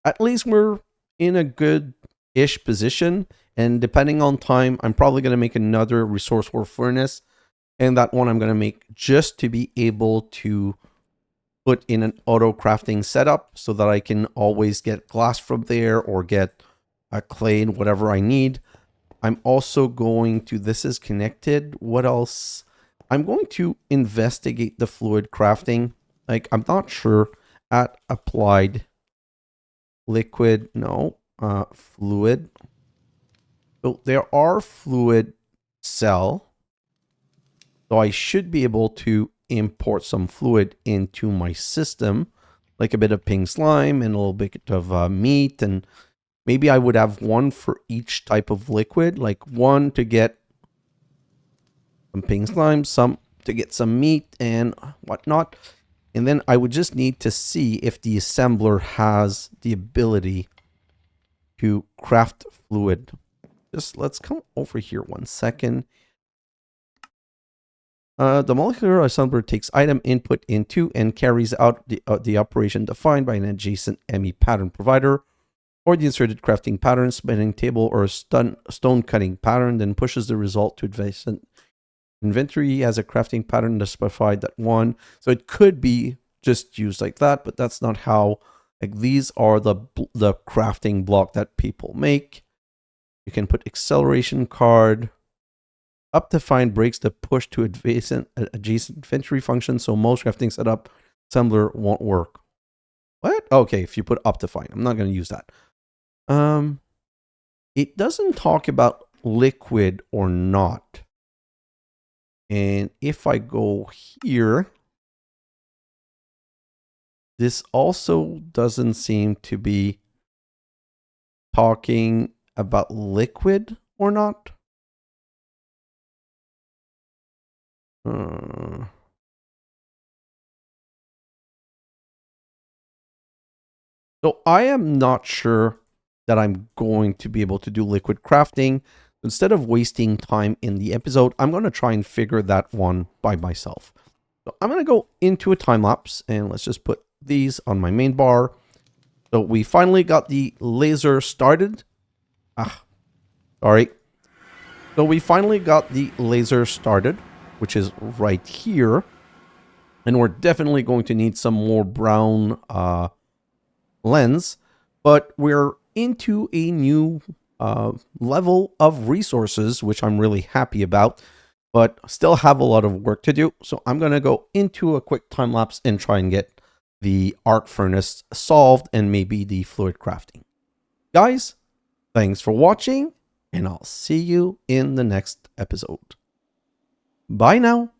Speaker 1: At least we're in a good-ish position, and depending on time, I'm probably going to make another Resourceful Furnace, and that one I'm going to make just to be able to put in an auto crafting setup so that I can always get glass from there or get a clay and whatever I need. I'm also going to, this is connected. What else? I'm going to investigate the fluid crafting. Like, I'm not sure at applied liquid, no, fluid. So there are fluid cell. So I should be able to import some fluid into my system, like a bit of pink slime and a little bit of meat, and maybe I would have one for each type of liquid, like one to get some pink slime, some to get some meat and whatnot. And then I would just need to see if the assembler has the ability to craft fluid. Just let's come over here 1 second. The molecular assembler takes item input into and carries out the operation defined by an adjacent ME pattern provider or the inserted crafting pattern, spinning table, or stone cutting pattern, then pushes the result to adjacent inventory as a crafting pattern to specify that one. So it could be just used like that, but that's not how. Like, these are the crafting block that people make. You can put acceleration card. Up defined breaks the push to adjacent inventory function, so most crafting setup assembler won't work. What? Okay, if you put up to fine. I'm not going to use that. It doesn't talk about liquid or not. And if I go here, this also doesn't seem to be talking about liquid or not. So I am not sure that I'm going to be able to do liquid crafting. Instead of wasting time in the episode, I'm going to try and figure that one by myself. So I'm going to go into a time lapse and let's just put these on my main bar. So we finally got the laser started. Sorry. So we finally got the laser started, which is right here. And we're definitely going to need some more brown lens, but we're into a new level of resources, which I'm really happy about, but still have a lot of work to do. So I'm going to go into a quick time lapse and try and get the arc furnace solved and maybe the fluid crafting. Guys, thanks for watching, and I'll see you in the next episode. Bye now.